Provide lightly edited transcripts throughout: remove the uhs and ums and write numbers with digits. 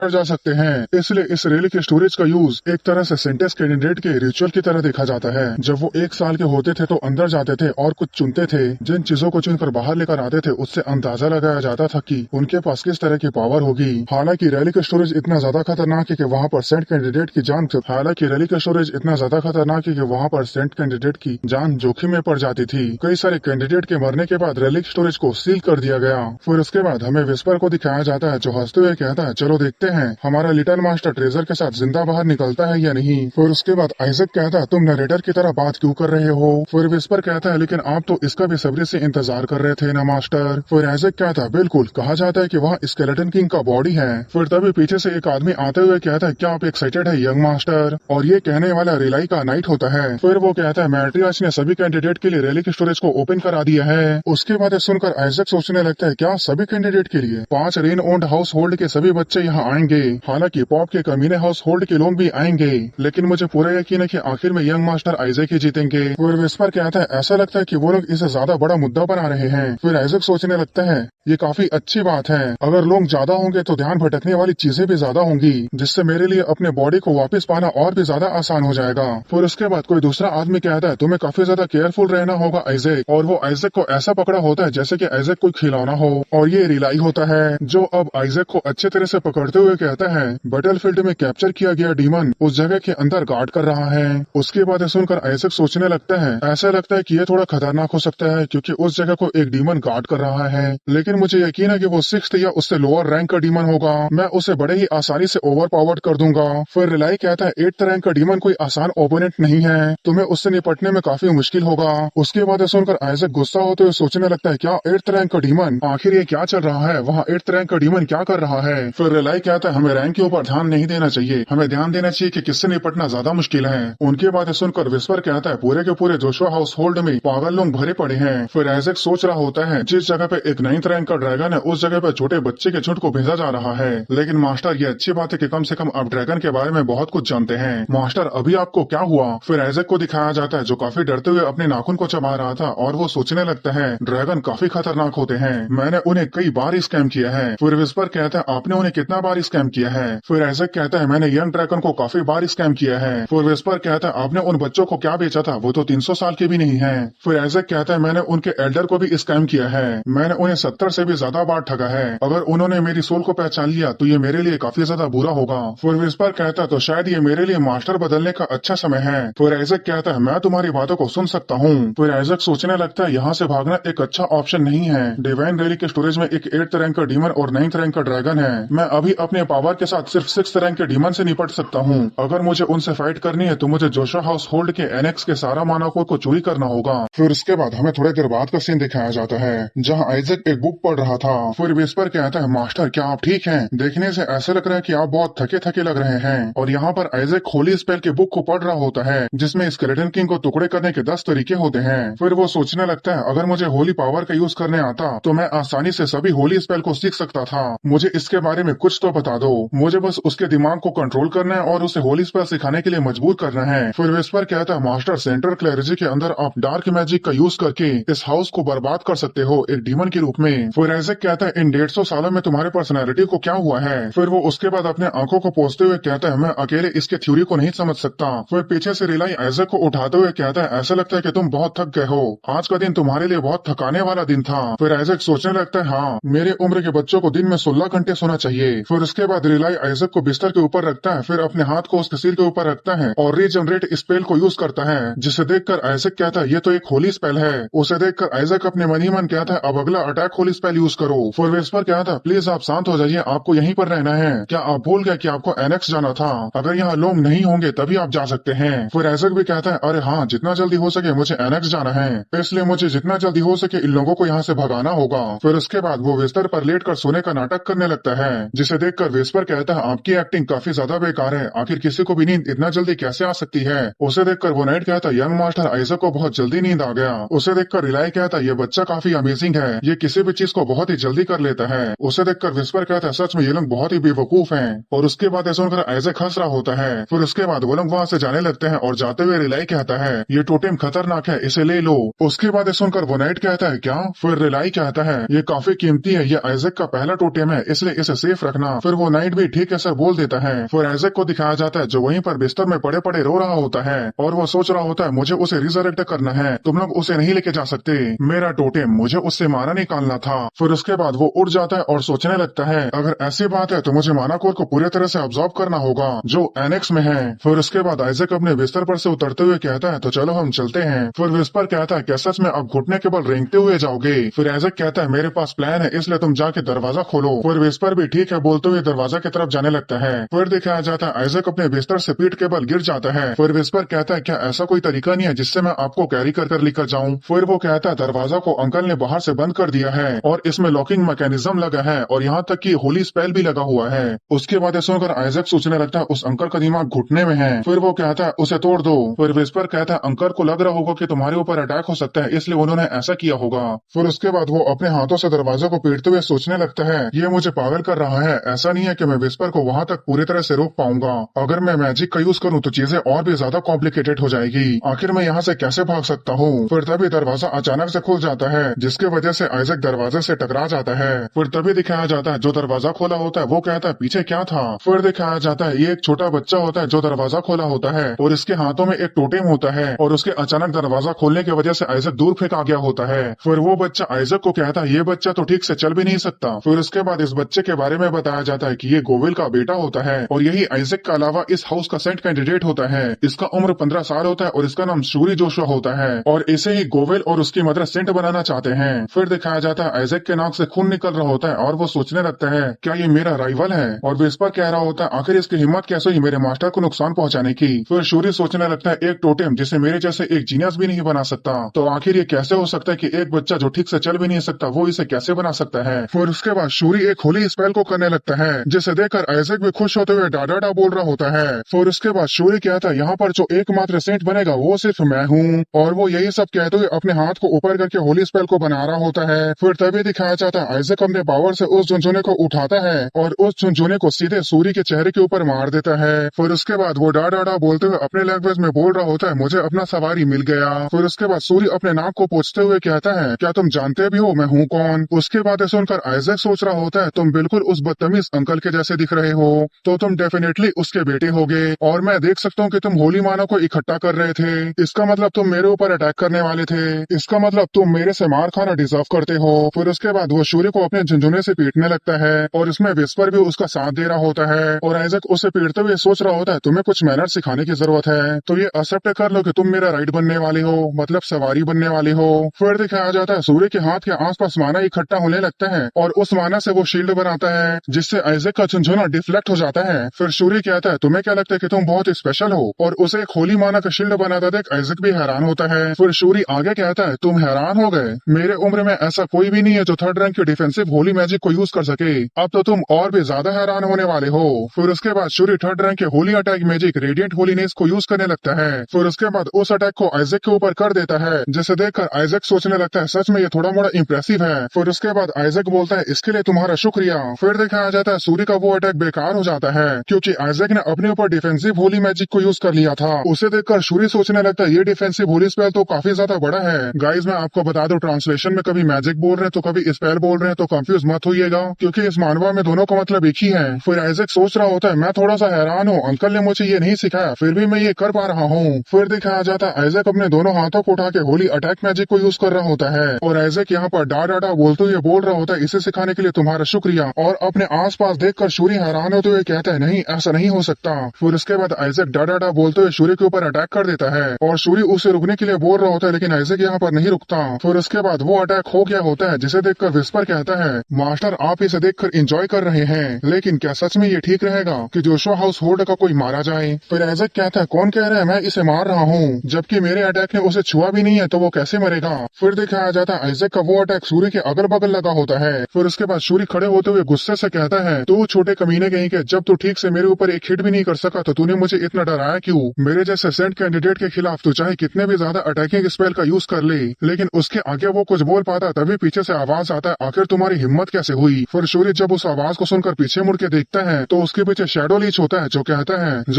कर जा सकते हैं। इसलिए इस रेलिक स्टोरेज का यूज एक तरह से सेंटेंस कैंडिडेट के रिचुअल की तरह देखा जाता है। जब वो 1 साल के होते थे तो अंदर जाते थे और कुछ चुनते थे। जिन चीजों को चुनकर बाहर लेकर आते थे उससे अंदाजा लगाया जाता था कि उनके पास किस तरह की पावर होगी। हालांकि रेलिक स्टोरेज इतना ज्यादा खतरनाक है कि वहाँ पर सेंट कैंडिडेट की जान हालांकि रेलिक स्टोरेज इतना ज्यादा खतरनाक है कि वहाँ पर सेंट कैंडिडेट की जान जोखिम में पड़ जाती थी। कई सारे कैंडिडेट के मरने के बाद रेलिक स्टोरेज को सील कर दिया गया। फिर उसके बाद हमें विस्पर को दिखाया जाता है जो हंसते हुए कहता है, चलो देखते हैं हमारा लिटिल मास्टर ट्रेजर के साथ जिंदा बाहर निकलता है या नहीं। फिर उसके बाद आइजक कहता है, तुम नरेटर की तरह बात क्यों कर रहे हो। फिर विस्पर कहता है, लेकिन आप तो इसका बेसब्री से इंतजार कर रहे थे ना मास्टर। फिर आइजक कहता है, बिल्कुल, कहा जाता है कि वहाँ स्केलेटन किंग का बॉडी है। फिर तभी पीछे से एक आदमी आते हुए कहता है, क्या आप एक्साइटेड है यंग मास्टर। और ये कहने वाला रिलाई का नाइट होता है। फिर वो कहता है, मैट्रियास ने सभी कैंडिडेट के लिए रेलिक स्टोरेज को ओपन करा दिया है। उसके बाद सुनकर आइजक सोचने लगता है, क्या सभी कैंडिडेट के लिए 5 रेन ओन्ड हाउस होल्ड के सभी बच्चे यहाँ आएंगे। हालांकि पॉप के कमीने हाउस होल्ड के लोग भी आएंगे, लेकिन मुझे पूरा यकीन है कि आखिर में यंग मास्टर आइजक ही जीतेंगे। फिर विस्पर कहता है, ऐसा लगता है कि वो लोग इसे ज्यादा बड़ा मुद्दा बना रहे हैं। फिर आइजक सोचने लगता है, ये काफी अच्छी बात है। अगर लोग ज्यादा होंगे तो ध्यान भटकने वाली चीजें भी ज्यादा होंगी, जिससे मेरे लिए अपने बॉडी को वापस पाना और भी ज्यादा आसान हो जाएगा। फिर उसके बाद कोई दूसरा आदमी कहता है, तुम्हें काफी ज्यादा केयरफुल रहना होगा आइजक। और वो आइजक को ऐसा पकड़ा होता है जैसे कि आइजक कोई खिलौना हो। और ये रिलाई होता है जो अब आइजक को अच्छे तरह से पकड़ते हुए कहता है, बैटलफील्ड में कैप्चर किया गया डीमन उस जगह के अंदर गार्ड कर रहा है। उसके बाद सुनकर आइजक सोचने लगता है, ऐसा लगता है कि ये थोड़ा खतरनाक हो सकता है क्योंकि उस जगह को एक डीमन गार्ड कर रहा है। लेकिन मुझे यकीन है कि वो 6th या उससे लोअर रैंक का डीमन होगा। मैं उसे बड़े ही आसानी से ओवर पावर्ड कर दूंगा। फिर रिलाई कहता है, 8th रैंक का डीमन कोई आसान ओपोनेंट नहीं है, तुम्हें उससे निपटने में काफी मुश्किल होगा। उसके बाद सुनकर आइजक गुस्सा होते हुए सोचने लगता है, क्या 8th रैंक का डीमन, आखिर ये क्या चल रहा है, वहाँ 8th रैंक का डीमन क्या कर रहा है। फिर रिलाई कहता है, हमें रैंक के ऊपर ध्यान नहीं देना चाहिए, हमें ध्यान देना चाहिए कि किससे निपटना ज्यादा मुश्किल है। उनके बाद सुनकर विस्पर कहता है, पूरे के पूरे जोशुआ हाउस होल्ड में पागल लोग भरे पड़े हैं। फिर आइजक सोच रहा होता है, जिस जगह पे एक 9th रैंक का ड्रैगन है उस जगह पे छोटे बच्चे के झुंड को भेजा जा रहा है। लेकिन मास्टर, ये अच्छी बात है कि कम से कम आप ड्रैगन के बारे में बहुत कुछ जानते हैं। मास्टर, अभी आपको क्या हुआ। फिर आइजक को दिखाया जाता है जो काफी डरते हुए अपने नाखून को चबा रहा था और वो सोचने लगता है, ड्रैगन काफी खतरनाक होते हैं, मैंने उन्हें कई बार स्कैम किया है। फिर विस्पर कहता है, आपने उन्हें कितना बार स्कैम किया है। फिर आइजक कहता है, मैंने यंग ड्रैगन को काफी बार स्कैम किया है। फिर विस्पर कहता है, आपने उन बच्चों को क्या बेचा था, वो तो 300 साल के भी नहीं है। फिर आइजक कहता है, मैंने उनके एल्डर को भी स्कैम किया है, मैंने उन्हें 70 से भी ज्यादा बार ठगा है। अगर उन्होंने मेरी सोल को पहचान लिया तो ये मेरे लिए काफी ज्यादा बुरा होगा। फिर विस्पर कहता है, तो शायद ये मेरे लिए मास्टर बदलने का अच्छा समय है। फिर आइजक कहता है, मैं तुम्हारी बातों को सुन सकता हूँ। फिर आइजक सोचने लगता है, यहाँ से भागना एक अच्छा ऑप्शन नहीं है। डिवाइन रेलिक स्टोरेज में एक 8th रैंक का डीमन और 9th रैंक का ड्रैगन है। मैं अभी अपने पावर के साथ सिर्फ 6th रैंक के डीमन से निपट सकता हूँ। अगर मुझे उनसे फाइट करनी है तो मुझे जोशुआ हाउस होल्ड के एनेक्स के सारा मानकों को चोरी करना होगा। फिर उसके बाद हमें थोड़ी देर बाद का सीन दिखाया जाता है जहाँ आइजक एक बुक पढ़ रहा था। फिर विस्पर कहता है, मास्टर क्या आप ठीक हैं? देखने से ऐसा लग रहा है कि आप बहुत थके थके लग रहे हैं। और यहाँ पर आइजक होली स्पेल के बुक को पढ़ रहा होता है जिसमें स्केलेटन किंग को टुकड़े करने के 10 तरीके होते हैं। फिर वो सोचने लगता है, अगर मुझे होली पावर का यूज करने आता तो मैं आसानी से सभी होली स्पेल को सीख सकता था। मुझे इसके बारे में कुछ तो बता दो, मुझे बस उसके दिमाग को कंट्रोल करना है और उसे होली स्पेल सिखाने के लिए मजबूर करना है। फिर विस्पर कहता है, मास्टर सेंट्रल क्लैरिजी के अंदर आप डार्क मैजिक का यूज करके इस हाउस को बर्बाद कर सकते हो एक डीमन के रूप में। फिर आइजक कहता है, इन 150 सालों में तुम्हारे पर्सनैलिटी को क्या हुआ है। फिर वो उसके बाद अपने आंखों को पोंछते हुए कहता है, मैं अकेले इसके थ्योरी को नहीं समझ सकता। फिर पीछे से रिलाई आइजक को उठाते हुए कहता है, ऐसा लगता है कि तुम बहुत थक गए हो, आज का दिन तुम्हारे लिए बहुत थकाने वाला दिन था। फिर आइजक सोचने लगता है, हाँ, मेरे उम्र के बच्चों को दिन में 16 घंटे सोना चाहिए। फिर उसके बाद रिलाई आइजक को बिस्तर के ऊपर रखता है, फिर अपने हाथ को उसके सिर के ऊपर रखता है और रीजनरेट स्पेल को यूज करता है, जिसे देखकर आइजक कहता है, ये तो एक होली स्पेल है। उसे देखकर आइजक अपने मन ही मन कहता है, अब अगला अटैक होली स्पेल यूज करो। फिर विस्पर कहता है, प्लीज आप शांत हो जाइए, आपको यहीं पर रहना है। क्या आप भूल गए कि आपको एनेक्स जाना था? अगर यहाँ लोग नहीं होंगे तभी आप जा सकते हैं। फिर आइजक भी कहता है, अरे हाँ, जितना जल्दी हो सके मुझे एनेक्स जाना है, इसलिए मुझे जितना जल्दी हो सके इन लोगों को यहाँ से भगाना होगा। फिर उसके बाद वो बिस्तर पर लेट कर सोने का नाटक करने लगता है, जिसे देखकर विस्पर कहता है, आपकी एक्टिंग काफी ज्यादा बेकार है, आखिर किसी को भी नींद इतना जल्दी कैसे आ सकती है। उसे देखकर वो नाइट कहता है, यंग मास्टर आइजक को बहुत जल्दी नींद आ गया। उसे देखकर रिलाई कहता है, ये बच्चा काफी अमेजिंग है, ये किसी भी चीज इसको बहुत ही जल्दी कर लेता है। उसे देखकर विस्पर कहता है सच में ये लोग बहुत ही बेवकूफ हैं। और उसके बाद ऐसा सुनकर आइजैक हंस रहा होता है। फिर उसके बाद वो लोग वहाँ से जाने लगते हैं और जाते हुए रिलाई कहता है ये टोटेम खतरनाक है, इसे ले लो। उसके बाद ऐसा सुनकर वो नाइट कहता है क्या? फिर रिलाई कहता है ये काफी कीमती है, ये आइजैक का पहला टोटेम है, इसलिए इसे सेफ रखना। फिर वो नाइट भी ठीक है सर बोल देता है। फिर आइजैक को दिखाया जाता है जो वहीं पर बिस्तर में पड़े पड़े रो रहा होता है और वो सोच रहा होता है मुझे उसे रिजरेक्ट करना है, तुम लोग उसे नहीं लेके जा सकते, मेरा टोटेम मुझे उससे माना निकालना था। फिर उसके बाद वो उड़ जाता है और सोचने लगता है अगर ऐसी बात है तो मुझे मानाकोर को पूरी तरह से ऑब्जर्व करना होगा जो एनेक्स में है। फिर उसके बाद आइजैक अपने बिस्तर पर से उतरते हुए कहता है तो चलो हम चलते हैं। फिर विस्पर कहता है क्या सच में अब घुटने के बल रेंगते हुए जाओगे? फिर आइजैक कहता है मेरे पास प्लान है, इसलिए तुम जाके दरवाजा खोलो। फिर विस्पर भी ठीक है बोलते हुए दरवाजा की तरफ जाने लगता है। फिर दिखाया जाता है आइजैक अपने बिस्तर से पीठ के बल गिर जाता है। फिर विस्पर कहता है क्या ऐसा कोई तरीका नहीं है जिससे मैं आपको कैरी कर कर लेकर जाऊं? फिर वो कहता है दरवाजा को अंकल ने बाहर से बंद कर दिया है और इसमें लॉकिंग मैकेनिज्म लगा है और यहाँ तक कि होली स्पेल भी लगा हुआ है। उसके बाद सुनकर आइजैक सोचने लगता है उस अंकल का दिमाग घुटने में है। फिर वो कहता है उसे तोड़ दो। फिर विस्पर कहता है अंकल को लग रहा होगा कि तुम्हारे ऊपर अटैक हो सकता है, इसलिए उन्होंने ऐसा किया होगा। फिर उसके बाद वो अपने हाथों से दरवाजे को पीटते हुए सोचने लगता है ये मुझे पागल कर रहा है, ऐसा नहीं है कि मैं विस्पर को वहाँ तक पूरी तरह से रोक पाऊंगा। अगर मैं मैजिक का यूज करूँ तो चीजें और भी ज्यादा कॉम्प्लिकेटेड हो जाएगी। आखिर मैं यहाँ से कैसे भाग सकता हूँ? फिर तभी दरवाजा अचानक से खुल जाता है जिसकी वजह से आइजैक दरवाजे से टकरा जाता है। फिर तभी दिखाया जाता है जो दरवाजा खोला होता है वो कहता है पीछे क्या था? फिर दिखाया जाता है ये एक छोटा बच्चा होता है जो दरवाजा खोला होता है और इसके हाथों में एक टोटेम होता है और उसके अचानक दरवाजा खोलने की वजह से आइजैक दूर फेंका गया होता है। फिर वो बच्चा आइजैक को कहता है ये बच्चा तो ठीक से चल भी नहीं सकता। फिर उसके बाद इस बच्चे के बारे में बताया जाता है कि ये गोविल का बेटा होता है और यही आइजैक के अलावा इस हाउस का सेंट कैंडिडेट होता है। इसका उम्र 15 साल होता है और इसका नाम शूरी जोशुआ होता है और इसे ही गोविल और उसकी मदर सेंट बनाना चाहते हैं। फिर दिखाया जाता है आइजैक के नाक से खून निकल रहा होता है और वो सोचने लगता है क्या ये मेरा राइवल है? और विस्पर कह रहा होता है आखिर इसकी हिम्मत कैसे हुई मेरे मास्टर को नुकसान पहुंचाने की? फिर शूरी सोचने लगता है एक टोटेम जिसे मेरे जैसे एक जीनियस भी नहीं बना सकता, तो आखिर ये कैसे हो सकता है कि एक बच्चा जो ठीक से चल भी नहीं सकता वो इसे कैसे बना सकता है? फिर उसके बाद शूरी एक होली स्पेल को करने लगता है जिसे देखकर आइजैक भी खुश होते हुए डाडा बोल रहा होता है। फिर उसके बाद शूरी कहता है यहाँ पर जो एकमात्र सेंट बनेगा वो सिर्फ मैं हूँ और वो यही सब कहते हुए अपने हाथ को ऊपर करके होली स्पेल को बना रहा होता है। फिर तभी दिखाया जाता है आइजैक अपने पावर से उस झुनझुने को उठाता है और उस झुनझुने को सीधे सूरी के चेहरे के ऊपर मार देता है। फिर उसके बाद वो डाडा बोलते हुए अपने लैंग्वेज में बोल रहा होता है मुझे अपना सवारी मिल गया। फिर उसके बाद सूरी अपने नाक को पोंछते हुए कहता है क्या तुम जानते भी हो मैं हूँ कौन? उसके बाद सुनकर आइजैक सोच रहा होता है तुम बिल्कुल उस बदतमीज अंकल के जैसे दिख रहे हो, तो तुम डेफिनेटली उसके बेटे होगे और मैं देख सकता हूँ कि तुम होली माना को इकट्ठा कर रहे थे, इसका मतलब तुम मेरे ऊपर अटैक करने वाले थे, इसका मतलब तुम मेरे से मार खाना डिजर्व करते हो। फिर उसके बाद वो शूरी को अपने झुनझुने से पीटने लगता है और इसमें विस्पर भी उसका साथ दे रहा होता है और आइजैक उसे पीटते हुए सोच रहा होता है तुम्हें कुछ मैनर सिखाने की जरूरत है, तो ये एक्सेप्ट कर लो कि तुम मेरा राइड बनने वाले हो, मतलब सवारी बनने वाले हो। फिर दिखाया जाता है सूर्य के हाथ के आसपास माना इकट्ठा होने लगता है और उस माना से वो शील्ड बनाता है जिससे आइजैक का झुनझुना डिफ्लेक्ट हो जाता है। फिर सूर्य कहता है तुम्हें क्या लगता है कि तुम बहुत स्पेशल हो, और उसे एक होली माना का शील्ड बनाता देख आइजैक भी हैरान होता है। फिर सूर्य आगे कहता है तुम हैरान हो गए, मेरे उम्र में ऐसा कोई भी नहीं है जो थर्ड रैंक की डिफेंसिव होली मैजिक को यूज कर सके, अब तो तुम और भी ज्यादा हैरान होने वाले हो। फिर उसके बाद सूर्य थर्ड रैंक के Holi attack magic radiant holiness को यूज करने लगता है। फिर उसके बाद उस अटैक को आइजैक के ऊपर कर देता है जिसे देखकर आइजैक सोचने लगता है सच में ये थोड़ा मोड़ा इंप्रेसिव है। फिर उसके बाद आइजैक बोलता है इसके लिए तुम्हारा शुक्रिया। फिर दिखाया जाता है सूर्य का वो अटैक बेकार हो जाता है क्योंकि आइजैक ने अपने ऊपर डिफेंसिव होली मैजिक को यूज कर लिया था। उसे देखकर सूर्य सोचने लगता है ये डिफेंसिव होली स्पेल तो काफी ज्यादा बड़ा है। गाइज मैं आपको बता दूं ट्रांसलेशन में कभी मैजिक बोल रहे हैं तो कभी स्पेल बोल रहे हैं, तो कंफ्यूज मत होइएगा क्योंकि इस मानवा में दोनों का मतलब एक ही है। फिर आइजैक सोच रहा होता है मैं थोड़ा सा हैरान हूँ, अंकल ने मुझे ये नहीं सिखाया फिर भी मैं ये कर पा रहा हूँ। फिर दिखाया जाता है आइजैक अपने दोनों हाथों को उठा के होली अटैक मैजिक को यूज कर रहा होता है और आइजैक यहाँ पर डाडा बोलते हुए बोल रहा होता है इसे सिखाने के लिए तुम्हारा शुक्रिया, और अपने आस पास देखकर शूरी हैरान होते हुए कहता है नहीं ऐसा नहीं हो सकता। फिर उसके बाद आइजैक डाडा बोलते हुए शूरी के ऊपर अटैक कर देता है और शूरी उसे रुकने के लिए बोल रहा होता है लेकिन आइजैक यहाँ पर नहीं रुकता। फिर उसके बाद वो अटैक हो गया होता है जिसे देखकर विस्पर कहता है मास्टर आप इसे देखकर एंजॉय कर रहे हैं, लेकिन क्या सच में ये ठीक रहेगा कि जोशुआ हाउस होल्ड का कोई मारा जाए? फिर आइजैक कहता है कौन कह रहा है मैं इसे मार रहा हूँ, जबकि मेरे अटैक ने उसे छुआ भी नहीं है तो वो कैसे मरेगा? फिर दिखाया जाता है आइजैक का वो अटैक सूर्य के अगल बगल लगा होता है। फिर उसके बाद सूर्य खड़े होते हुए गुस्से से कहता है तू छोटे कमीने कहीं के, जब तू ठीक से मेरे ऊपर एक हिट भी नहीं कर सका तो तूने मुझे इतना डराया क्यों? मेरे जैसे सेंट कैंडिडेट के खिलाफ तू चाहे कितने भी ज्यादा अटैकिंग स्पेल का यूज कर ले, लेकिन उसके आगे वो कुछ बोल पाता तभी पीछे से आवाज आता है, आखिर तुम्हारी हिम्मत कैसे हुई। फिर शूरी जब उस आवाज को सुनकर पीछे मुड़ के देखता है तो उसके पीछे शैडो लीच होता है जो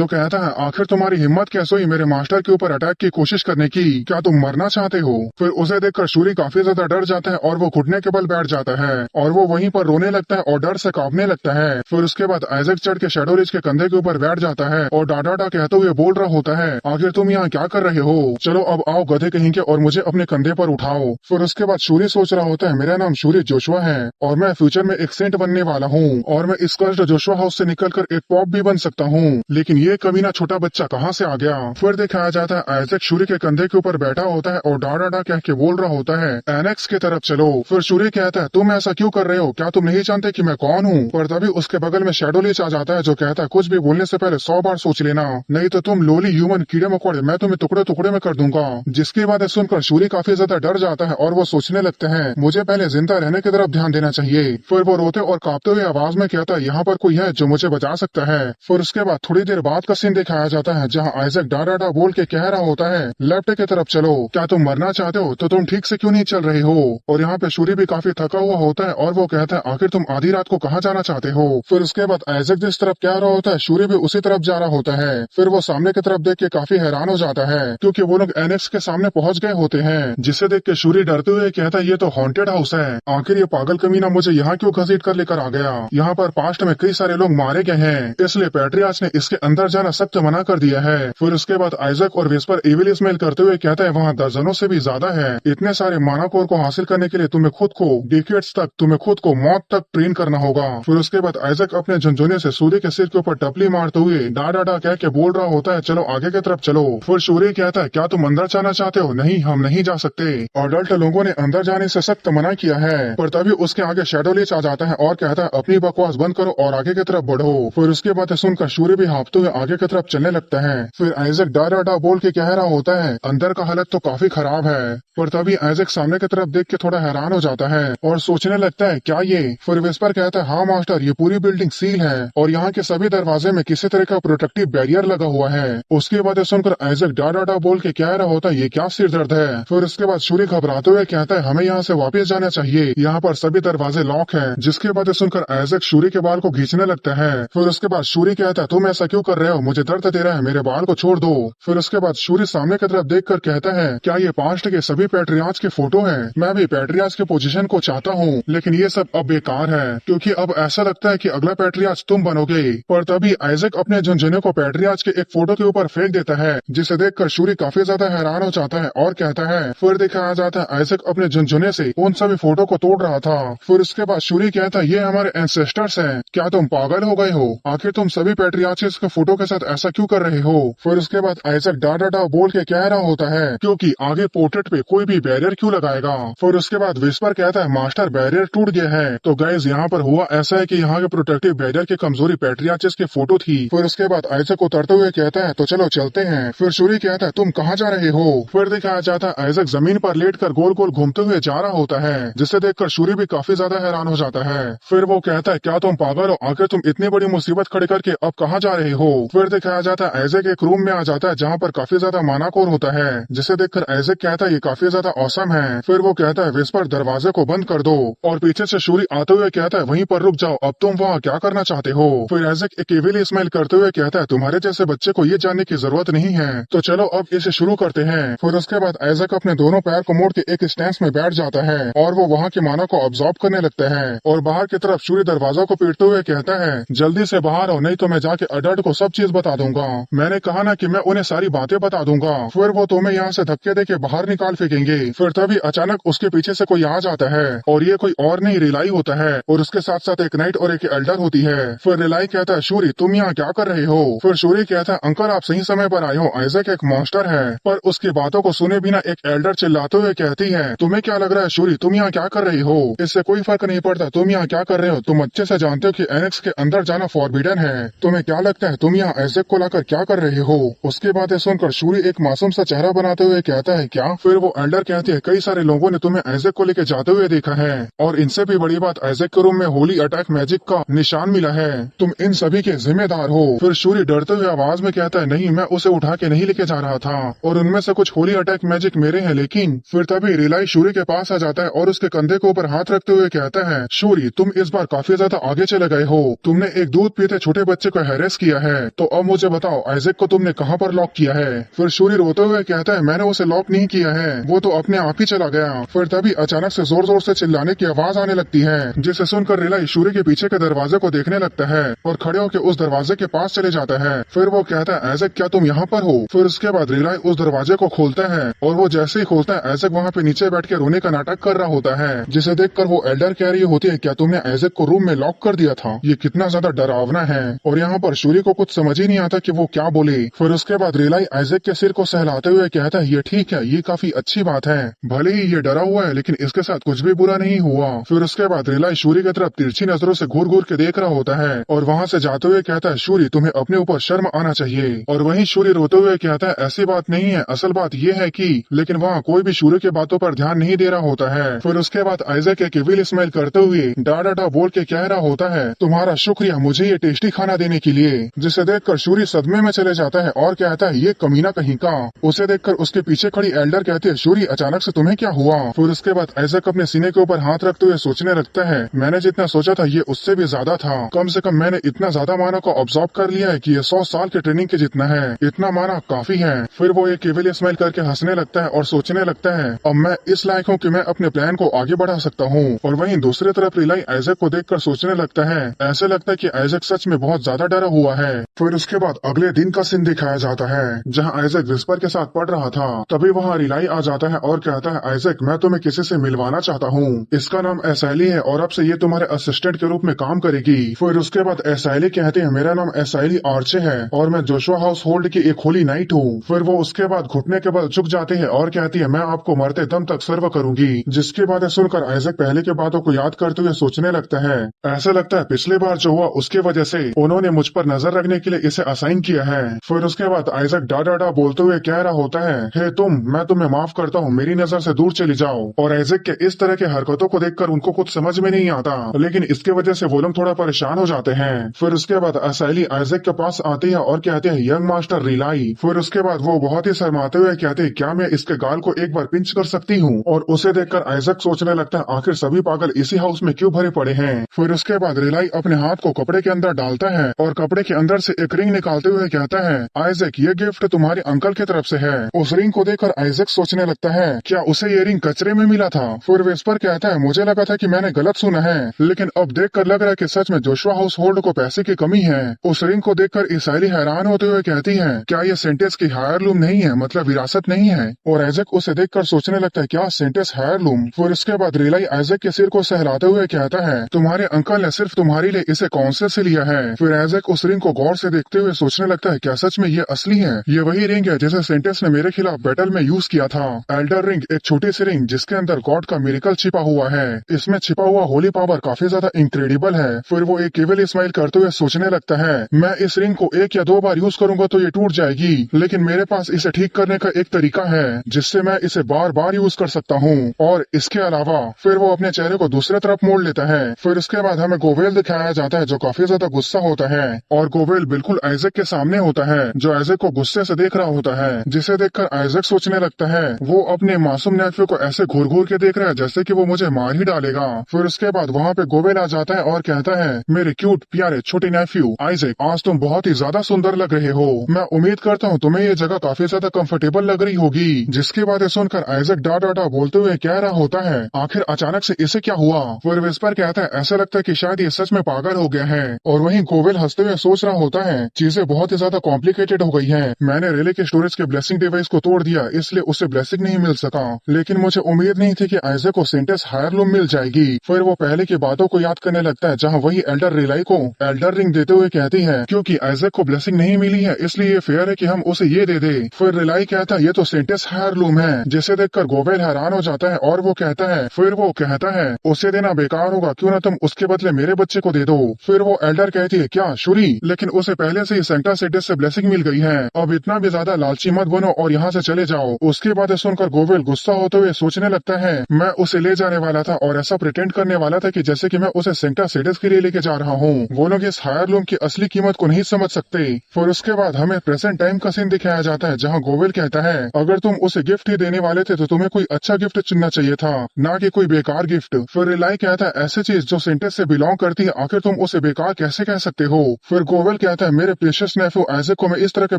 कहता है आखिर तुम्हारी हिम्मत कैसे हुई मेरे मास्टर के ऊपर अटैक की कोशिश करने की, क्या तुम मरना चाहते हो। फिर उसे देखकर शूरी काफी ज्यादा डर जाता है और वो घुटने के बल बैठ जाता है और वो वहीं पर रोने लगता है और डर से कांपने लगता है। फिर उसके बाद आइजैक चढ़ के शैडो लीच के कंधे के ऊपर बैठ जाता है और डाडा कहते हुए बोल रहा होता है, आखिर तुम यहाँ क्या कर रहे हो, चलो अब आओ गधे कहीं के और मुझे अपने कंधे पर उठाओ। फिर उसके बाद शूरी सोच रहा होता है, मेरा नाम शूरी जोशुआ है और मैं फ्यूचर में एक सेंट बनने वाला हूँ और मैं इस कर्स्ड जोशुआ हाउस से निकलकर एक पॉप भी बन सकता हूँ, लेकिन ये कमीना छोटा बच्चा कहाँ से आ गया। फिर दिखाया जाता है आइजैक शूरी के कंधे के ऊपर बैठा होता है और डाडा कह के बोल रहा होता है, एनेक्स की तरफ चलो। फिर शूरी कहता है, तुम ऐसा क्यों कर रहे हो, क्या तुम नहीं जानते कि मैं कौन हूँ। पर तभी उसके बगल में शैडो लीच आ जाता है जो कहता है, कुछ भी बोलने से पहले 100 बार सोच लेना, नहीं तो तुम लोली ह्यूमन कीड़े मकोड़े मैं तुम्हें टुकड़े टुकड़े में कर दूंगा। जिसकी बात सुनकर शूरी काफी ज्यादा डर जाता है और वो सोचने लगते हैं, मुझे पहले जिंदा रहने की तरफ ध्यान देना चाहिए। फिर वो रोते और कांपते हुए आवाज में कहता है, यहाँ पर कोई है जो मुझे बचा सकता है। फिर उसके बाद थोड़ी देर बाद का सीन दिखाया जाता है जहाँ आइजैक डाडा बोल के कह रहा होता है, लेफ्ट की तरफ चलो, क्या तुम मरना चाहते हो तो तुम ठीक से क्यों नहीं चल रहे हो। और यहाँ पे शूरी भी काफी थका हुआ होता है और वो कहता है, आखिर तुम आधी रात को कहाँ जाना चाहते हो। फिर उसके बाद आइजैक जिस तरफ कह रहा होता है शूरी भी उसी तरफ जा रहा होता है। फिर वो सामने की तरफ देख के काफी हैरान हो जाता है क्योंकि वो लोग एनेक्स के सामने पहुंच गए होते हैं, जिसे देख के शूरी डरते हुए कहता है, ये तो हॉन्टेड हाउस है, आखिर ये पागल कमीना मुझे यहाँ क्यों घसीट कर लेकर आ गया। यहाँ पर पास्ट में कई सारे लोग मारे गए हैं, इसलिए पैट्रियार्च ने इसके अंदर जाना सख्त मना कर दिया है। फिर उसके बाद आइजैक और विस्पर एविल स्मेल करते हुए कहता है, वहाँ दर्जनों से भी ज्यादा है, इतने सारे माना कोर को हासिल करने के लिए तुम्हें खुद को मौत तक ट्रेन करना होगा। फिर उसके बाद आइजैक अपने झुनझुने से सूर्य के सिर के ऊपर टपली मारते हुए डाडा कह के बोल रहा होता है, चलो आगे की तरफ चलो। फिर शूरी कहता है, क्या तुम अंदर जाना चाहते हो, नहीं हम नहीं जा सकते, अडल्ट लोगों ने अंदर जाने से सख्त मना किया है। पर तभी उसके आगे शैडो लीच आ जाता है और कहता है, अपनी बकवास बंद करो और आगे की तरफ बढ़ो। फिर उसके बाद सुनकर शूरी भी हाँफते हुए आगे की तरफ चलने लगता है। फिर आइजैक डाडा बोल के कह रहा होता है, अंदर का हालत तो काफी खराब है। पर तभी आइजैक सामने की तरफ देख के थोड़ा हैरान हो जाता है और सोचने लगता है, क्या ये। फिर विस्पर कहता है, हाँ मास्टर, ये पूरी बिल्डिंग सील है और यहाँ के सभी दरवाजे में किसी तरह का प्रोटेक्टिव बैरियर लगा हुआ है। उसके बाद सुनकर आइजैक डाडा बोल के कह रहा होता है, ये क्या सिर दर्द है। फिर उसके बाद शूरी घबराते हुए कहता है, हमें यहाँ से वापस जाना चाहिए, यहाँ पर सभी दरवाजे लॉक है। जिसके बाद सुनकर आइजैक शूरी के बाल को खींचने लगता है। फिर उसके बाद शूरी कहता है, तुम ऐसा क्यों कर रहे हो, मुझे दर्द दे रहा है, मेरे बाल को छोड़ दो। फिर उसके बाद शूरी सामने की तरफ देख कर कहता है, क्या ये पास्ट के सभी पैट्रियार्च के फोटो है, मैं भी पैट्रियार्च के पोजीशन को चाहता हूँ, लेकिन ये सब अब बेकार है क्योंकि अब ऐसा लगता है कि अगला पैट्रियार्च तुम बनोगे। पर तभी आइजैक अपने झुनझुने को पैट्रियार्च के एक फोटो के ऊपर फेंक देता है, जिसे देखकर शूरी काफी ज्यादा हैरान हो जाता है और कहता है। फिर दिखाया जाता है आइजैक अपने झुनझुने से उन सभी फोटो को तोड़ रहा था। फिर उसके बाद शूरी कहता है, ये हमारे एंसेस्टर्स हैं, क्या तुम पागल हो गए हो, आखिर तुम सभी पैट्रियार्चेस के फोटो के साथ ऐसा क्यों कर रहे हो। फिर उसके बाद आइजैक डाडा बोल के कह रहा होता है, क्योंकि आगे पोर्ट्रेट पे कोई भी बैरियर क्यों लगाएगा। फिर उसके बाद विस्पर कहता है, मास्टर बैरियर टूट गया है। तो गाइज यहाँ पर हुआ ऐसा है कि यहाँ के प्रोटेक्टिव बैरियर की कमजोरी पैट्रियार्चेस के फोटो थी। फिर उसके बाद आइजैक उतरते हुए कहता है, तो चलो चलते हैं। फिर शूरी कहता है, तुम कहाँ जा रहे हो। फिर दिखाया जाता है आइजैक जमीन पर लेट कर गोल गोल घूमते हुए जा रहा होता है, जिसे देखकर शूरी भी काफी ज्यादा हैरान हो जाता है। फिर वो कहता है, क्या तुम पागल हो, आखिर तुम इतनी बड़ी मुसीबत खड़ी करके अब कहाँ जा रहे हो। फिर दिखाया जाता है आइजैक एक रूम में आ जाता है जहाँ पर काफी ज्यादा माना कोर होता है, जिसे देखकर आइजैक कहता है, ये काफी ज्यादा औसम है। फिर वो कहता है, विस्पर दरवाजे को बंद कर दो। और पीछे से शूरी आते हुए कहता है, वहीं पर रुक जाओ, अब तुम वहाँ क्या करना चाहते हो। फिर आइजैक एक एविल स्माइल करते हुए कहता है, तुम्हारे जैसे बच्चे को ये जानने की जरूरत नहीं है, तो चलो अब इसे शुरू करते हैं। फिर उसके बाद आइजैक अपने दोनों पैर को मोड़ के एक स्टैंस में बैठ जाता है और वो वहाँ के माना को ऑब्जॉर्व करने लगता है। और बाहर की तरफ शूरी दरवाजा को पीटते हुए कहता है, जल्दी से बाहर आओ, नहीं तो मैं जाके अडल्ट को सब चीज बता दूंगा। मैंने कहा ना कि मैं उन्हें सारी बातें बता दूंगा। फिर वो तुम्हें यहाँ से धक्के दे के बाहर निकाल फेंकेंगे। फिर तभी अचानक उसके पीछे से कोई आ जाता है और ये कोई और नहीं रिलाई होता है और उसके साथ साथ एक नाइट और एक एल्डर होती है। फिर रिलाई कहता है, शूरी तुम यहाँ क्या कर रहे हो। फिर शूरी कहता है, अंकल आप सही समय पर आए हो, आइजैक एक मॉन्स्टर है। पर उसकी बातों को सुने बिना एक एल्डर चिल्लाते हुए कहती है, तुम्हें क्या लग रहा है शूरी, तुम यहाँ क्या कर रही हो, इससे कोई फर्क नहीं पड़ता तुम यहाँ क्या कर रहे हो, तुम अच्छे से जानते हो कि एनेक्स के अंदर जाना फॉरबिडन है। तुम्हें क्या लगता है तुम यहाँ आइजैक को लाकर क्या कर रहे हो। उसके बाद सुनकर शूरी एक मासूम सा चेहरा बनाते हुए कहता है, क्या। फिर वो एल्डर कहती है, कई सारे लोगों ने तुम्हें आइजैक को लेकर जाते हुए देखा है और इनसे भी बड़ी बात, आइजैक के रूम में होली अटैक मैजिक का निशान मिला है, तुम इन सभी के जिम्मेदार हो। फिर शूरी डरते हुए आवाज में कहता है, नहीं मैं उसे उठा के नहीं लेके जा रहा था और उनमें से कुछ होली अटैक मैजिक मेरे हैं, लेकिन। फिर तभी रिलाई शूरी के पास आ जाता है और उसके कंधे के ऊपर हाथ रखते हुए कहता है, शूरी तुम इस बार काफी ज्यादा आगे चले गए हो, तुमने एक दूध पीते छोटे बच्चे को हैरेस किया है, तो अब मुझे बताओ आइजैक को तुमने कहाँ पर लॉक किया है। फिर शूरी रोते हुए कहता है, मैंने उसे लॉक नहीं किया है, वो तो अपने आप ही चला गया। फिर तभी अचानक से जोर जोर से चिल्लाने की आवाज आने लगती है, जिसे सुनकर रिलाई शूरी के पीछे के दरवाजे को देखने लगता है और खड़े होकर उस दरवाजे के पास चले जाता है। फिर वो कहता है, आइजैक क्या तुम यहाँ पर हो। फिर उसके बाद रिलाई उस दरवाजे को खोलता है और वो जैसे ही खोलता है आइजैक वहाँ पे नीचे बैठ के रोने का नाटक कर रहा होता है, जिसे देखकर वो एल्डर कह रही होती है, क्या तुमने आइजैक को रूम में लॉक कर दिया था। ये कितना ज्यादा डरावना है। और यहाँ पर शूरी को कुछ समझ ही नहीं आता कि वो क्या बोले। फिर उसके बाद रिलाई आइजैक के सिर को सहलाते हुए कहता है, ये ठीक है, ये काफी अच्छी बात है, भले ही ये डरा हुआ है लेकिन इसके साथ कुछ भी बुरा नहीं हुआ। फिर उसके बाद रिलाई शूरी की तरफ तिरछी नजरों से घूर घूर के देख रहा होता है और वहाँ से जाते हुए कहता है, शूरी तुम्हें अपने ऊपर शर्म आना चाहिए। और वहीं शूरी रोते हुए कहता है, ऐसी बात नहीं है, असल बात ये है कि। लेकिन वहाँ कोई भी शूरी की बातों पर ध्यान नहीं दे रहा होता है। फिर उसके बाद आइजैक एक इविल स्माइल करते हुए डा डा डा बोल के कह रहा होता है, तुम्हारा शुक्रिया मुझे ये टेस्टी खाना देने के लिए। जिसे देखकर शूरी सदमे में चले जाता है और कहता है, ये कमीना कहीं का। उसे देखकर उसके पीछे खड़ी एल्डर कहती है, शूरी अचानक से तुम्हें क्या हुआ। फिर उसके बाद आइजैक अपने सीने के ऊपर हाथ रखते हुए सोचने लगता है, मैंने जितना सोचा था ये उससे भी ज्यादा था। कम से कम मैंने इतना ज्यादा माना को ऑब्जॉर्व कर लिया है कि ये 100 साल के ट्रेनिंग के जितना है, इतना माना काफी है। फिर वो एक इविल स्माइल करके हंसने लगता है और सोचने लगता है, अब मैं इस लायक हूँ कि मैं अपने प्लान को आगे बढ़ा सकता हूँ। और वहीं दूसरी तरफ रिलाई आइजैक को देखकर सोचने लगता है, ऐसे लगता है कि आइजैक सच में बहुत ज्यादा डरा हुआ है। फिर उसके बाद अगले दिन का सीन दिखाया जाता है जहाँ आइजैक विस्पर के साथ पढ़ रहा था। तभी वहाँ रिलाई आ जाता है और कहता है, आइजैक मैं तुम्हें किसी से मिलवाना चाहता हूँ, इसका नाम एसाइली है और अब से ये तुम्हारे असिस्टेंट के रूप में काम करेगी। फिर उसके बाद एसाइली कहते हैं, मेरा नाम एसाइली आर्चे है और मैं जोशुआ हाउस होल्ड की एक होली नाइट हूँ। फिर वो उसके बाद घुटने के बल झुक जाते हैं और कहती है, मैं आपको मरते दम तक सर्व करूंगी। जिसकी बातें सुनकर आइजैक पहले की बातों को याद करते हुए सोचने लगता है, ऐसा लगता है पिछली बार जो हुआ उसके वजह से उन्होंने मुझ पर नजर रखने के लिए इसे असाइन किया है। फिर उसके बाद आइजैक डा डा डा बोलते हुए कह रहा होता है, हे तुम, मैं तुम्हें माफ करता हूँ, मेरी नजर से दूर चली जाओ। और आइजैक के इस तरह के हरकतों को देखकर उनको कुछ समझ में नहीं आता, लेकिन इसके वजह से वो लोग थोड़ा परेशान हो जाते हैं। फिर उसके बाद एसाइली आइजैक के पास आती है और कहते हैं, यंग मास्टर रिलाई। फिर उसके बाद वो बहुत ही शर्माते हुए कहते हैं, क्या मैं इसके गाल को एक बार पिंच कर सकती हूँ। और उसे देखकर आइजैक सोचने लगता है, आखिर सभी पागल इसी हाउस में क्यों भरे पड़े हैं। फिर उसके बाद रिलाई अपने हाथ को कपड़े के अंदर डालता है और कपड़े के अंदर से एक रिंग निकालते हुए कहता है, आइजैक ये गिफ्ट तुम्हारे अंकल की तरफ से है। उस रिंग को देखकर आइजैक सोचने लगता है, क्या उसे ये रिंग कचरे में मिला था। फिर विस्पर कहता है, मुझे लगा था कि मैंने गलत सुना है, लेकिन अब देखकर लग रहा है कि सच में जोशुआ हाउस होल्ड को पैसे की कमी है। उस रिंग को देखकर इसाइली हैरान होते हुए कहती है, क्या ये सेंटेंस की हायरलूम नहीं है, मतलब विरासत नहीं है। और आइजैक उसे देखकर सोचने लगता है, क्या सेंटेंस हायरलूम। फिर उसके बाद रिलाई आइजैक के सिर को सहलाते हुए कहता है, तुम्हारे अंकल ने सिर्फ तुम्हारे लिए इसे काउंसिल से लिया है। फिर आइजैक उस रिंग को गौर से देखते हुए सोचने लगता है, क्या सच में ये असली है। ये वही रिंग है जिसे सेंटेंस ने मेरे खिलाफ बैटल में यूज किया था। एल्डर रिंग एक छोटी सी रिंग जिसके अंदर गॉड का मिरेकल छिपा हुआ है। इसमें छिपा हुआ होली पावर काफी ज्यादा इनक्रेडिबल है। फिर वो एक केवल स्माइल करते हुए सोचने लगता है, मैं इस रिंग को 1 या 2 बार यूज करूंगा तो ये टूट जाएगी, लेकिन मेरे पास इसे ठीक करने का एक तरीका है जिससे मैं इसे बार बार यूज कर सकता हूँ। और इसके अलावा फिर वो अपने चेहरे को दूसरे तरफ मोड़ लेता है। फिर उसके बाद हमें गोवेल दिखाया जाता है जो काफी ज्यादा गुस्सा होता है और गोवेल बिल्कुल आइजैक के सामने होता है जो आइजैक को गुस्से से देख रहा होता है, जिसे देखकर आइजैक सोचने लगता है, वो अपने मासूम नेफ्यू को ऐसे घूर घूर के देख रहा है जैसे कि वो मुझे मार ही डालेगा। फिर उसके बाद वहाँ पे गोवेल आ जाता है और कहता है, मेरे क्यूट प्यारे छोटे नेफ्यू आइजैक, आज तुम बहुत ही ज्यादा सुंदर लग रहे हो। मैं उम्मीद करता हूँ तुम्हें ये जगह काफी ज्यादा कंफर्टेबल लग रही होगी। जिसकी बातें सुनकर आइजैक डा डा डा बोलते हुए कह रहा होता है, आखिर अचानक से इसे क्या हुआ। फिर विस्पर कहता है, ऐसा लगता है कि शायद ये सच में पागल हो गया है। और वहीं गोवेल हंसते हुए सोच रहा होता है, चीजें बहुत ही ज्यादा कॉम्प्लिकेटेड हो गई हैं। मैंने रिले के स्टोरेज के ब्लेसिंग डिवाइस को तोड़ दिया, इसलिए उसे ब्लेसिंग नहीं मिल सका, लेकिन मुझे उम्मीद नहीं थी कि आइजैक को सेंटेंस हायरलूम मिल जाएगी। फिर वो पहले की बातों को याद करने लगता है जहाँ वही एल्डर रिलाई को एल्डर रिंग देते हुए कहती है, क्योंकि आइजैक को ब्लेसिंग नहीं मिली है इसलिए ये फेयर है कि हम उसे ये दे दे। फिर रिलाई कहता है, ये तो सेंटेंस हायरलूम है, जिसे देखकर गोवेल हैरान हो जाता है और वो कहता है, फिर वो कहता है, उसे देना बेकार होगा, क्यों ना तुम उसके बदले मेरे बच्चे को दे दो। फिर वो एल्डर कहती है, क्या शूरी, लेकिन उसे पहले से ही सेंटा सेडेस से ब्लेसिंग मिल गई है, अब इतना भी ज्यादा लालची मत बनो और यहाँ से चले जाओ। उसके बाद सुनकर गोवेल गुस्सा होते हुए सोचने लगता है, मैं उसे ले जाने वाला था और ऐसा प्रिटेंड करने वाला था कि जैसे कि मैं उसे सेंटा सेडेस के लिए लेके जा रहा हूँ। वो लोग इस हायरलूम की असली कीमत को नहीं समझ सकते। फिर उसके बाद हमें प्रेजेंट टाइम का सीन दिखाया जाता है जहाँ गोवेल कहता है, अगर तुम उसे गिफ्ट ही देने वाले थे तो तुम्हें कोई अच्छा गिफ्ट चुनना चाहिए था, ना कि कोई बेकार गिफ्ट। फिर रिलाई कहता है ऐसी चीज जो सेंटेस से बिलोंग करती है आखिर तुम उसे बेकार कैसे कह सकते हो। फिर गोवेल कहता है मेरे प्रीशियस नेफ्यू आइजैक को मैं इस तरह के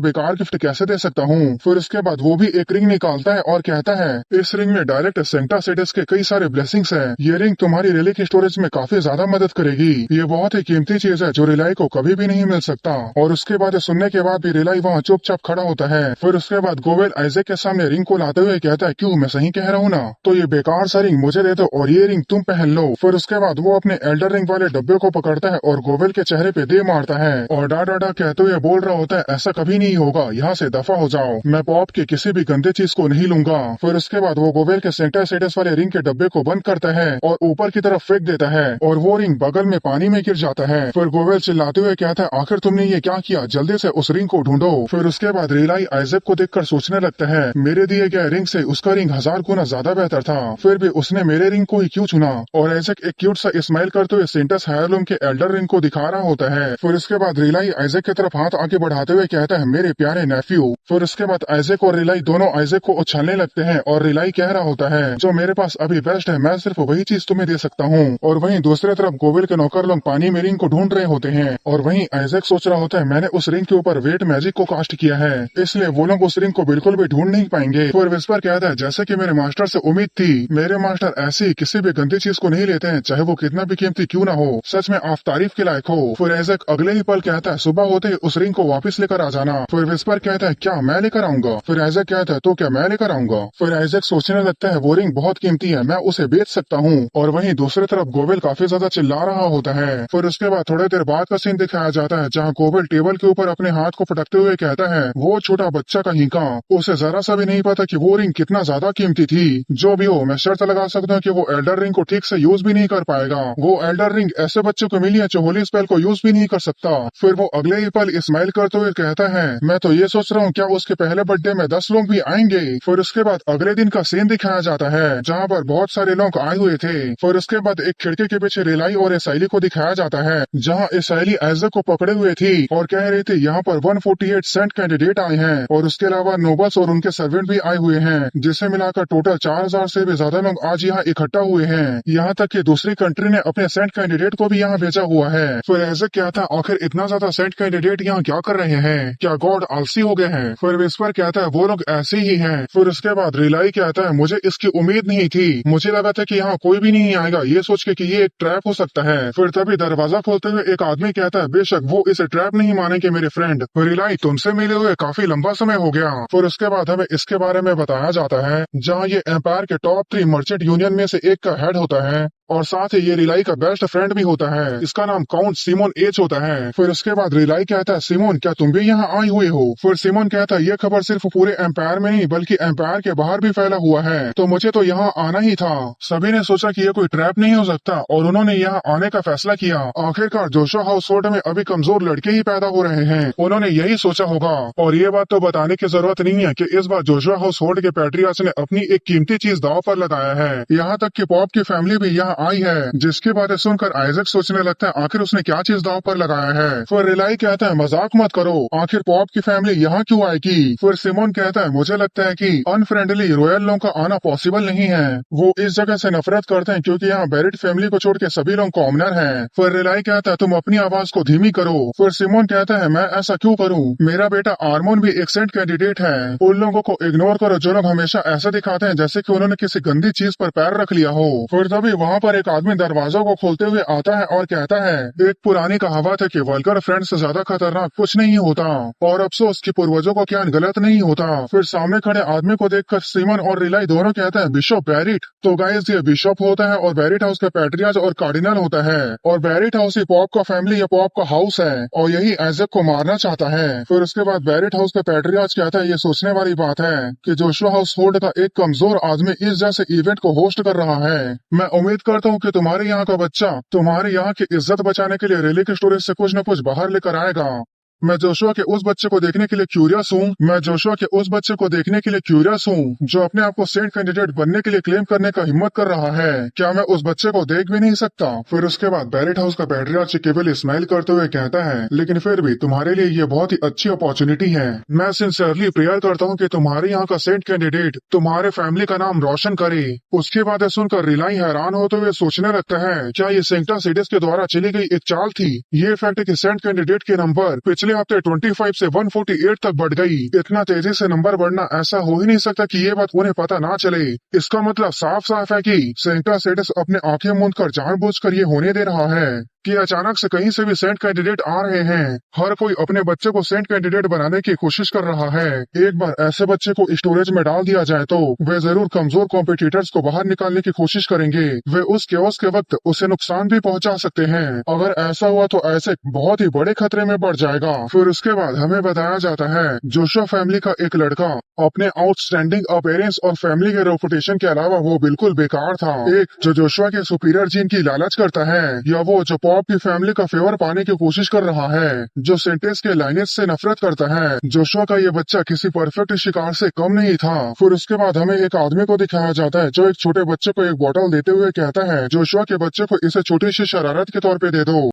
बेकार गिफ्ट कैसे दे सकता हूँ। फिर उसके बाद वो भी एक रिंग निकालता है और कहता है इस रिंग में डायरेक्ट सेंटा सेडेस के कई सारे ब्लेसिंग्स है। ये रिंग तुम्हारी रिलिक स्टोरेज में काफी ज्यादा मदद करेगी। ये बहुत ही कीमती चीज है जो रिलाई को कभी भी नहीं मिल सकता। और उसके बाद सुनने के बाद भी रिलाई वहाँ चुपचाप खड़ा होता है। फिर उसके बाद गोवेल आइजैक के सामने रिंग को लाते हुए कहता है क्यों मैं सही कह रहा हूँ ना, तो ये बेकार सा रिंग मुझे दे दो और ये रिंग तुम पहन लो। फिर उसके बाद वो अपने एल्डर रिंग वाले डब्बे को पकड़ता है और गोवेल के चेहरे पे दे मारता है और डा डा डा कहते हुए बोल रहा होता है ऐसा कभी नहीं होगा, यहाँ से दफा हो जाओ, मैं पॉप के किसी भी गंदे चीज को नहीं लूंगा। फिर उसके बाद वो गोवेल के सेंटा सेडस वाले रिंग के डब्बे को बंद करता है और ऊपर की तरफ फेंक देता है और वो रिंग बगल में पानी में गिर जाता है। फिर गोवेल चिल्लाते हुए कहता है आखिर तुमने ये क्या किया, जल्दी से उस रिंग को ढूंढो। फिर उसके बाद रिलाई आइजैक को देखकर सोचने लगता है मेरे दिए गए रिंग से उसका रिंग 1000 गुना ज्यादा बेहतर था, फिर भी उसने मेरे रिंग को ही क्यों चुना। और आइजैक एक क्यूट सा स्माइल करते हुए सेंटस हायरलूम के एल्डर रिंग को दिखा रहा होता है। फिर उसके बाद रिलाई आइजैक की तरफ हाथ आगे बढ़ाते हुए कहता है मेरे प्यारे नेफ्यू। फिर उसके बाद आइजैक और रिलाई दोनों आइजैक को उछालने लगते हैं और रिलाई कह रहा होता है जो मेरे पास अभी बेस्ट है मैं सिर्फ वही चीज तुम्हें दे सकता हूँ। और वहीं दूसरी तरफ गोवेल के नौकर लोग पानी में रिंग को ढूंढ रहे होते हैं और वहीं आइजैक सोच रहा होता है मैंने उस रिंग के ऊपर वेट मैजिक को कास्ट किया है इसलिए वो लोग उस रिंग को बिल्कुल भी ढूंढ नहीं पाएंगे। फिर विस्पर कहता है जैसे कि मेरे मास्टर से उम्मीद थी, मेरे मास्टर ऐसी किसी भी गंदी चीज को नहीं लेते हैं चाहे वो कितना भी कीमती क्यों ना हो, सच में आप तारीफ के लायक हो। फिर आइजैक अगले ही पल कहता है सुबह होते ही उस रिंग को वापस लेकर आ जाना। फिर विस्पर कहता है क्या मैं लेकर आऊंगा। फिर आइजैक कहता है तो क्या मैं लेकर आऊंगा। फिर आइजैक सोचने लगता है वो रिंग बहुत कीमती है मैं उसे बेच सकता हूँ। और वहीं दूसरी तरफ गोवेल काफी ज्यादा चिल्ला रहा होता है। फिर उसके बाद थोड़ी देर बाद का सीन दिखाया जाता है जहाँ गोवेल टेबल के ऊपर अपने हाथ को फटकते हुए कहता है वो छोटा बच्चा का हिंका, उसे जरा सा भी नहीं पता कि वो रिंग कितना ज्यादा कीमती थी। जो भी हो मैं शर्त लगा सकता हूँ कि वो एल्डर रिंग को ठीक से यूज भी नहीं कर पाएगा। वो एल्डर रिंग ऐसे बच्चों को मिली है जो होली स्पेल को यूज भी नहीं कर सकता। फिर वो अगले ही पल स्माइल करते हुए कहता है मैं तो ये सोच रहा हूँ क्या उसके पहले बर्थडे में 10 लोग भी आएंगे। फिर उसके बाद अगले दिन का सीन दिखाया जाता है जहाँ पर बहुत सारे लोग आए हुए थे। फिर उसके बाद एक खिड़की के पीछे रिलाई और एसाइली को दिखाया जाता है जहाँ एसाइली आइजैक को पकड़े हुए थी और कह रही थी यहाँ पर 148 सेंट कैंडिडेट आए हैं और उसके अलावा नोबल्स और उनके सर्वेंट भी आए हुए हैं जिसे मिलाकर टोटल 4000 से भी ज्यादा लोग आज यहाँ इकट्ठा हुए हैं। यहाँ तक कि दूसरी कंट्री ने अपने सेंट कैंडिडेट को भी यहाँ भेजा हुआ है। फिर आइजैक क्या था आखिर इतना ज्यादा सेंट कैंडिडेट यहाँ क्या कर रहे हैं, क्या गॉड आलसी हो गए हैं। फिर विस्पर कहता है वो लोग ऐसे ही हैं। फिर उसके बाद रिलाई कहता है मुझे इसकी उम्मीद नहीं थी, मुझे लगा था कि यहाँ कोई भी नहीं आएगा ये सोच के कि ये एक ट्रैप हो सकता है। फिर तभी दरवाजा खोलते हुए एक आदमी कहता है बेशक वो इसे ट्रैप नहीं मानेंगे मेरे फ्रेंड, रिलाई तुमसे मिले हुए काफी लंबा समय हो गया। फिर उसके बाद हमें इसके बारे में बताया जाता है जहाँ ये एम्पायर के टॉप 3 मर्चेंट यूनियन में से एक का हेड होता है और साथ ही ये रिलाई का बेस्ट फ्रेंड भी होता है। इसका नाम काउंट सिमोन एच होता है। फिर उसके बाद रिलाई कहता है सिमोन क्या तुम भी यहाँ आए हुए हो। फिर सिमोन कहता है ये खबर सिर्फ पूरे एम्पायर में नहीं बल्कि एम्पायर के बाहर भी फैला हुआ है तो मुझे तो यहाँ आना ही था। सभी ने सोचा कि ये कोई ट्रैप नहीं हो सकता और उन्होंने यहाँ आने का फैसला किया। आखिरकार जोशुआ हाउसहोल्ड में अभी कमजोर लड़के ही पैदा हो रहे हैं, उन्होंने यही सोचा होगा। और ये बात तो बताने की जरूरत नहीं है कि इस बार जोशुआ हाउसहोल्ड के पैट्रियार्च ने अपनी एक कीमती चीज दांव पर लगाया है। यहाँ तक कि पॉप की फैमिली भी यहाँ आई है जिसके बारे सुनकर आइजैक सोचने लगता है आखिर उसने क्या चीज दांव पर लगाया है। फिर रिलाई कहता है मजाक मत करो, आखिर पॉप की फैमिली यहाँ क्यों आएगी। फिर सिमोन कहता है मुझे लगता है कि अनफ्रेंडली रॉयल लोगों का आना पॉसिबल नहीं है, वो इस जगह से नफरत करते हैं क्योंकि यहाँ बैरिट फैमिली को छोड़ के सभी लोग कॉमनर हैं। फिर रिलाई कहता है तुम अपनी आवाज को धीमी करो। फिर सिमोन कहता है मैं ऐसा क्यों करूँ, मेरा बेटा आर्मोन भी एक सेंट कैंडिडेट है। उन लोगों को इग्नोर करो जो लोग हमेशा ऐसा दिखाते हैं जैसे कि उन्होंने किसी गंदी चीज पर पैर रख लिया हो। फिर तभी वहाँ पर एक आदमी दरवाजों को खोलते हुए आता है और कहता है एक पुरानी कहावत है कि वल्गर फ्रेंड से ज्यादा खतरनाक कुछ नहीं होता और अफसोस कि पूर्वजों का ज्ञान गलत नहीं होता। फिर सामने खड़े आदमी को देखकर सिमोन और रिलाई दोनों कहते हैं बिशप बैरिट। तो गाइस ये बिशप होता है और बैरिट हाउस का पैट्रियार्च और कार्डिनल होता है और बैरिट हाउस ही पॉप का फैमिली या पॉप का हाउस है और यही आइजैक को मारना चाहता है। फिर उसके बाद बैरिट हाउस का पैट्रियार्च कहता है ये सोचने वाली बात है कि जोशुआ हाउसहोल्ड का एक कमजोर आदमी इस जैसे इवेंट को होस्ट कर रहा है। मैं उम्मीद करता हूँ कि तुम्हारे यहाँ का बच्चा तुम्हारे यहाँ की इज्जत बचाने के लिए रिलिक स्टोरेज से कुछ न कुछ बाहर लेकर आएगा। मैं जोशुआ के उस बच्चे को देखने के लिए क्यूरियस हूँ। मैं जोशुआ के उस बच्चे को देखने के लिए क्यूरियस हूँ जो अपने आप को सेंट कैंडिडेट बनने के लिए क्लेम करने का हिम्मत कर रहा है। क्या मैं उस बच्चे को देख भी नहीं सकता? फिर उसके बाद बैरेट हाउस का पैट्रियार्च केवल स्माइल करते हुए कहता है, लेकिन फिर भी तुम्हारे लिए ये बहुत ही अच्छी अपॉर्चुनिटी है। मैं सिंसियरली प्रेयर करता हूँ कि तुम्हारे यहाँ का सेंट कैंडिडेट तुम्हारे फैमिली का नाम रोशन करे। उसके बाद यह सुनकर रिलाई हैरान होते हुए सोचने लगता है, क्या ये सेंक्टासिडिस के द्वारा चली गई एक चाल थी? ये फैक्ट है कि सेंट कैंडिडेट के नंबर पिछले हफ्ते 25 से 148 तक बढ़ गई। इतना तेजी से नंबर बढ़ना, ऐसा हो ही नहीं सकता कि ये बात उन्हें पता ना चले। इसका मतलब साफ साफ है कि सेंक्टासिडिस अपने आंखें मूंद कर जानबूझकर ये होने दे रहा है कि अचानक से कहीं से भी सेंट कैंडिडेट आ रहे हैं। हर कोई अपने बच्चे को सेंट कैंडिडेट बनाने की कोशिश कर रहा है। एक बार ऐसे बच्चे को स्टोरेज में डाल दिया जाए तो वे जरूर कमजोर कॉम्पिटिटर्स को बाहर निकालने की कोशिश करेंगे। वे उस केओस के वक्त उसे नुकसान भी पहुंचा सकते हैं। अगर ऐसा हुआ तो ऐसे बहुत ही बड़े खतरे में पड़ जाएगा। फिर उसके बाद हमें बताया जाता है, जोशुआ फैमिली का एक लड़का अपने आउटस्टैंडिंग अपीयरेंस और फैमिली के रेपुटेशन के अलावा वो बिल्कुल बेकार था। एक जो जोशुआ के सुपीरियर जीन की लालच करता है, या वो जो पॉप की फैमिली का फेवर पाने की कोशिश कर रहा है, जो सेंटेस के लाइनेज से नफरत करता है। जोशुआ का ये बच्चा किसी परफेक्ट शिकार से कम नहीं था। फिर उसके बाद हमें एक आदमी को दिखाया जाता है जो एक छोटे बच्चे को एक बोतल देते हुए कहता है, जोशुआ के बच्चे को इसे छोटी सी शरारत के तौर पे दे दो।